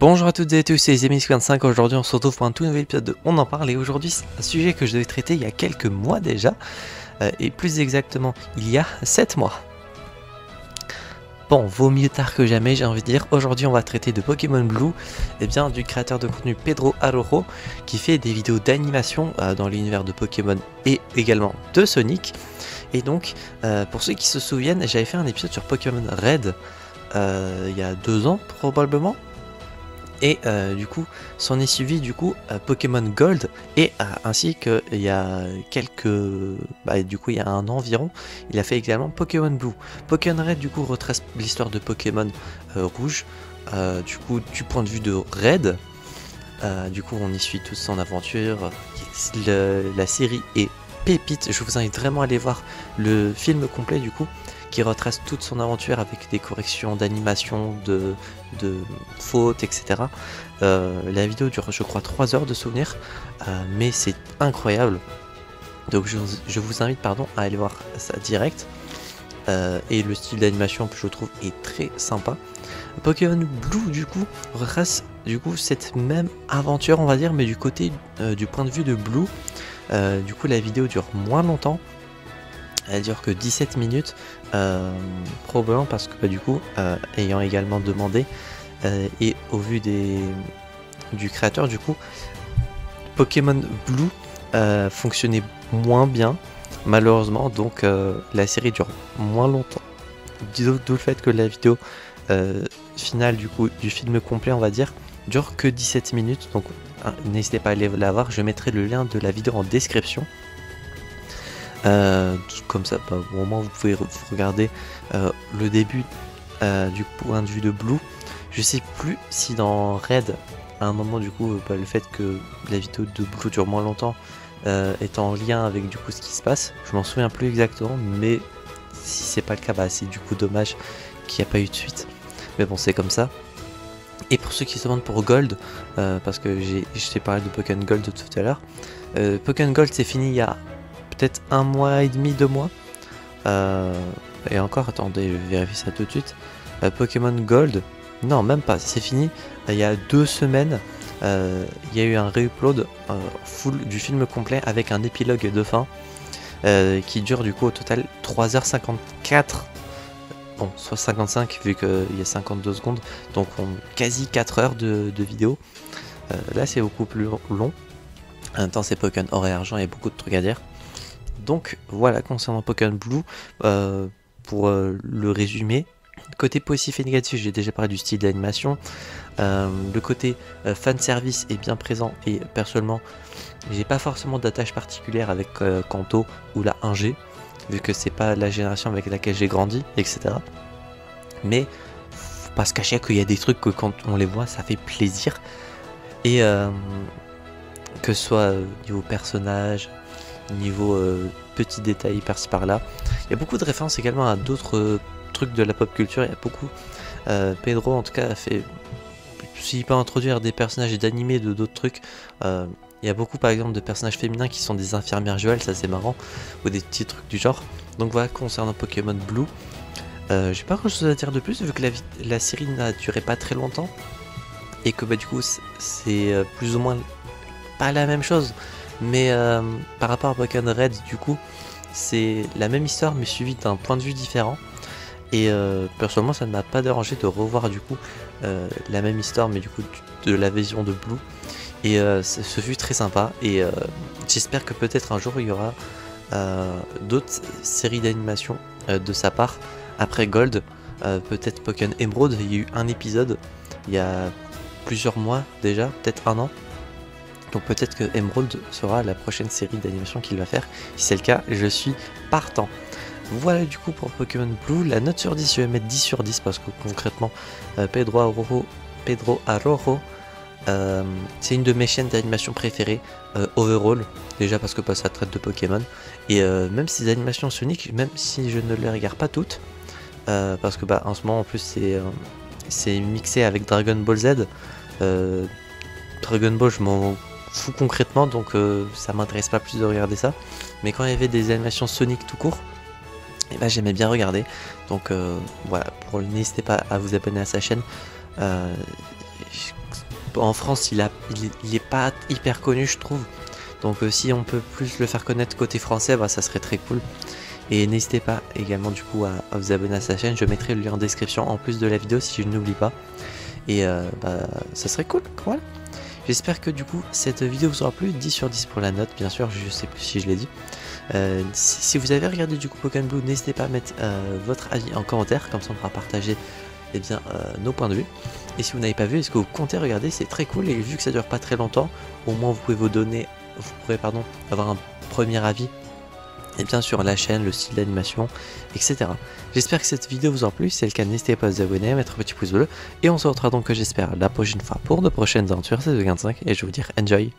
Bonjour à toutes et à tous, c'est Zemis25. Aujourd'hui on se retrouve pour un tout nouvel épisode de On en parle, et aujourd'hui c'est un sujet que je devais traiter il y a quelques mois déjà, et plus exactement il y a 7 mois. Bon, vaut mieux tard que jamais, j'ai envie de dire. Aujourd'hui on va traiter de Pokémon Blue, et bien du créateur de contenu Pedro Arrojo, qui fait des vidéos d'animation dans l'univers de Pokémon et également de Sonic. Et donc pour ceux qui se souviennent, j'avais fait un épisode sur Pokémon Red il y a 2 ans probablement. Et du coup, s'en est suivi du coup Pokémon Gold, et ainsi que il y a du coup il y a un an environ, il a fait également Pokémon Blue. Pokémon Red du coup retrace l'histoire de Pokémon Rouge, du coup du point de vue de Red. Du coup on y suit toute son aventure. La série est pépite, je vous invite vraiment à aller voir le film complet du coup, qui retrace toute son aventure avec des corrections d'animation, de fautes, etc. La vidéo dure, je crois, 3 heures de souvenirs, mais c'est incroyable. Donc je vous invite à aller voir ça direct. Et le style d'animation, je trouve, est très sympa. Pokémon Blue du coup retrace du coup cette même aventure, on va dire, mais du côté du point de vue de Blue. Du coup la vidéo dure moins longtemps. Elle dure que 17 minutes, probablement parce que du coup, ayant également demandé, et au vu du créateur du coup, Pokémon Blue fonctionnait moins bien, malheureusement, donc la série dure moins longtemps. D'où le fait que la vidéo finale du coup du film complet, on va dire, dure que 17 minutes, donc n'hésitez pas à aller la voir, je mettrai le lien de la vidéo en description. Comme ça, au moins vous pouvez regarder le début du point de vue de Blue. Je sais plus si dans Red, à un moment du coup, le fait que la vidéo de Blue dure moins longtemps est en lien avec du coup ce qui se passe. Je m'en souviens plus exactement, mais si c'est pas le cas, c'est du coup dommage qu'il n'y a pas eu de suite. Mais bon, c'est comme ça. Et pour ceux qui se demandent pour Gold, parce que je t'ai parlé de Pokémon Gold tout à l'heure, Pokémon Gold c'est fini il y a peut-être 1 mois et demi, 2 mois. Et encore, attendez, je vais vérifier ça tout de suite. Pokémon Gold, non, même pas, c'est fini. Il y a 2 semaines, il y a eu un re-upload full du film complet avec un épilogue de fin qui dure du coup au total 3h54. Bon, soit 55 vu qu'il y a 52 secondes, donc quasi 4 heures de vidéo. Là, c'est beaucoup plus long. En même temps, c'est Pokémon Or et Argent, il y a beaucoup de trucs à dire. Donc voilà, concernant Pokémon Blue, pour le résumé, côté positif et négatif, j'ai déjà parlé du style d'animation. Le côté fanservice est bien présent, et personnellement, j'ai pas forcément d'attache particulière avec Kanto ou la 1G, vu que c'est pas la génération avec laquelle j'ai grandi, etc. Mais faut pas se cacher qu'il y a des trucs que quand on les voit, ça fait plaisir. Et que ce soit niveau personnage, niveau petits détails par-ci par-là. Il y a beaucoup de références également à d'autres trucs de la pop culture. Il y a beaucoup. Pedro en tout cas a fait. S'il peut introduire des personnages et d'animés de d'autres trucs. Il y a beaucoup par exemple de personnages féminins qui sont des infirmières Joël, ça c'est marrant, ou des petits trucs du genre. Donc voilà, concernant Pokémon Blue, j'ai pas grand chose à dire de plus vu que la série n'a duré pas très longtemps, et que du coup c'est plus ou moins pas la même chose, mais par rapport à Pokémon Red du coup c'est la même histoire mais suivie d'un point de vue différent. Et personnellement ça ne m'a pas dérangé de revoir du coup la même histoire mais du coup de la vision de Blue. Et ce fut très sympa, et j'espère que peut-être un jour il y aura d'autres séries d'animation de sa part après Gold. Peut-être Pokémon Emerald, il y a eu un épisode il y a plusieurs mois déjà, peut-être 1 an. Donc peut-être que Emerald sera la prochaine série d'animation qu'il va faire. Si c'est le cas, je suis partant. Voilà du coup pour Pokémon Blue. La note sur 10, je vais mettre 10 sur 10 parce que concrètement Pedro Arrojo, c'est une de mes chaînes d'animation préférées overall, déjà parce que ça traite de Pokémon, et même ces animations Sonic, même si je ne les regarde pas toutes, parce que en ce moment en plus c'est mixé avec Dragon Ball Z. Dragon Ball je m'en fous concrètement, donc ça m'intéresse pas plus de regarder ça, mais quand il y avait des animations Sonic tout court, et j'aimais bien regarder. Donc voilà, n'hésitez pas à vous abonner à sa chaîne. en France il est pas hyper connu je trouve. Donc si on peut plus le faire connaître côté français, bah, ça serait très cool. Et n'hésitez pas également du coup à vous abonner à sa chaîne, je mettrai le lien en description en plus de la vidéo si je n'oublie pas. Et bah, ça serait cool, voilà. J'espère que du coup cette vidéo vous aura plu, 10 sur 10 pour la note bien sûr, je sais plus si je l'ai dit. Si vous avez regardé du coup Pokémon Blue, n'hésitez pas à mettre votre avis en commentaire, comme ça on pourra partager eh bien, nos points de vue. Et si vous n'avez pas vu, est-ce que vous comptez regarder, c'est très cool, et vu que ça dure pas très longtemps, au moins vous pourrez avoir un premier avis et bien sur la chaîne, le style d'animation, etc. J'espère que cette vidéo vous a plu, si c'est le cas n'hésitez pas à vous abonner, à mettre un petit pouce bleu, et on se retrouvera donc j'espère la prochaine fois pour de prochaines aventures, c'est 25 et je vais vous dire enjoy.